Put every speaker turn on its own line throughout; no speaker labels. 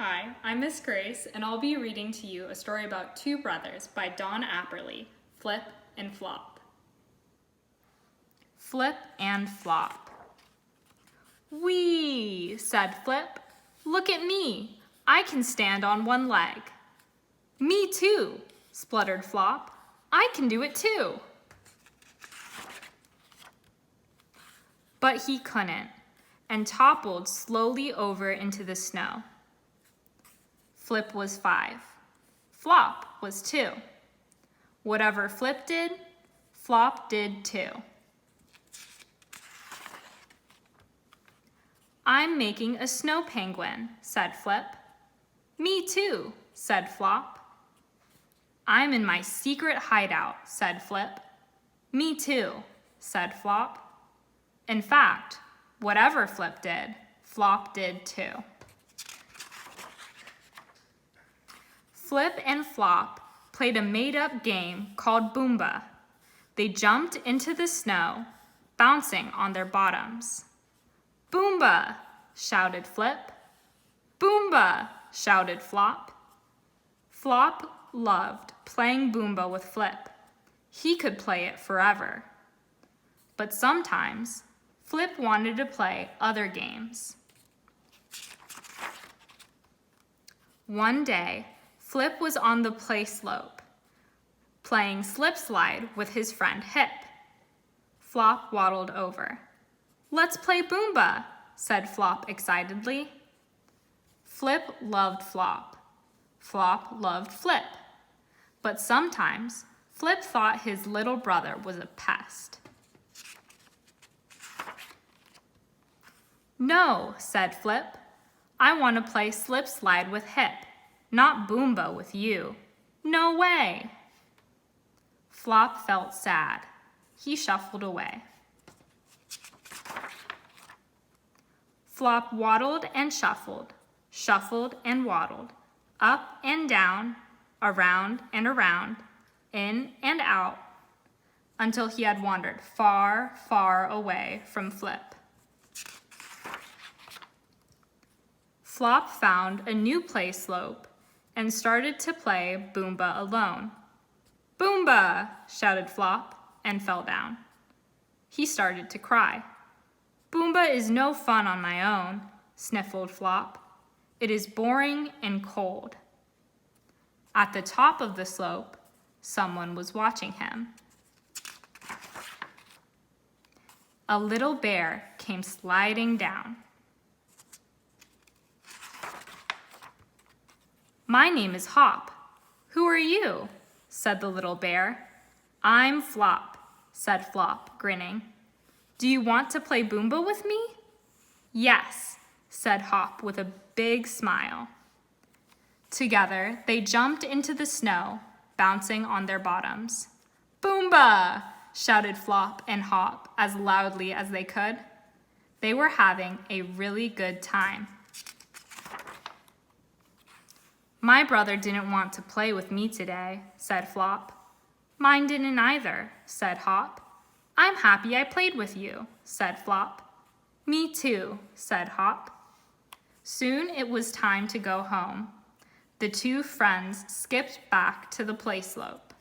Hi, I'm Miss Grace, and I'll be reading to you a story about two brothers by Don Apperly, Flip and Flop. Flip and Flop. "Whee!" said Flip. "Look at me. I can stand on one leg." "Me too," spluttered Flop. "I can do it too." But he couldn't, and toppled slowly over into the snow. Flip was 5. Flop was 2. Whatever Flip did, Flop did too. "I'm making a snow penguin," said Flip. "Me too," said Flop. "I'm in my secret hideout," said Flip. "Me too," said Flop. In fact, whatever Flip did, Flop did too. Flip and Flop played a made-up game called Boomba. They jumped into the snow, bouncing on their bottoms. "Boomba!" shouted Flip. "Boomba!" shouted Flop. Flop loved playing Boomba with Flip. He could play it forever. But sometimes, Flip wanted to play other games. One day, Flip was on the play slope, playing slip slide with his friend Hip. Flop waddled over. "Let's play Boomba," said Flop excitedly. Flip loved Flop. Flop loved Flip. But sometimes, Flip thought his little brother was a pest. "No," said Flip. "I want to play slip slide with Hip, not Boomba with you. No way." Flop felt sad. He shuffled away. Flop waddled and shuffled and waddled, up and down, around and around, in and out, until he had wandered far, far away from Flip. Flop found a new play slope and started to play Boomba alone. "Boomba!" shouted Flop and fell down. He started to cry. "Boomba is no fun on my own," sniffled Flop. "It is boring and cold." At the top of the slope, someone was watching him. A little bear came sliding down. "My name is Hop. Who are you?" said the little bear. "I'm Flop," said Flop, grinning. "Do you want to play Boomba with me?" "Yes," said Hop with a big smile. Together, they jumped into the snow, bouncing on their bottoms. "Boomba!" shouted Flop and Hop as loudly as they could. They were having a really good time. "My brother didn't want to play with me today," said Flop. "Mine didn't either," said Hop. "I'm happy I played with you," said Flop. "Me too," said Hop. Soon it was time to go home. The two friends skipped back to the play slope.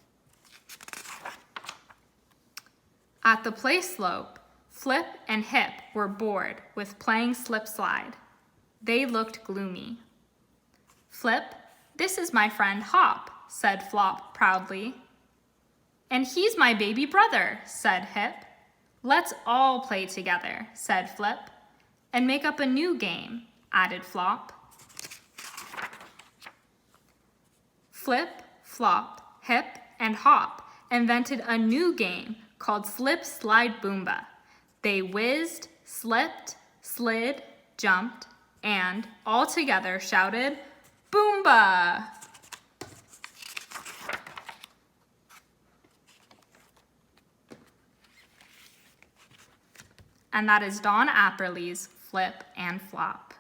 At the play slope, Flip and Hip were bored with playing slip slide. They looked gloomy. "Flip, this is my friend Hop," said Flop proudly. "And he's my baby brother," said Hip. "Let's all play together," said Flip. "And make up a new game," added Flop. Flip, Flop, Hip, and Hop invented a new game called Slip Slide Boomba. They whizzed, slipped, slid, jumped, and all together shouted, "Boomba!" And that is Don Apperly's Flip and Flop.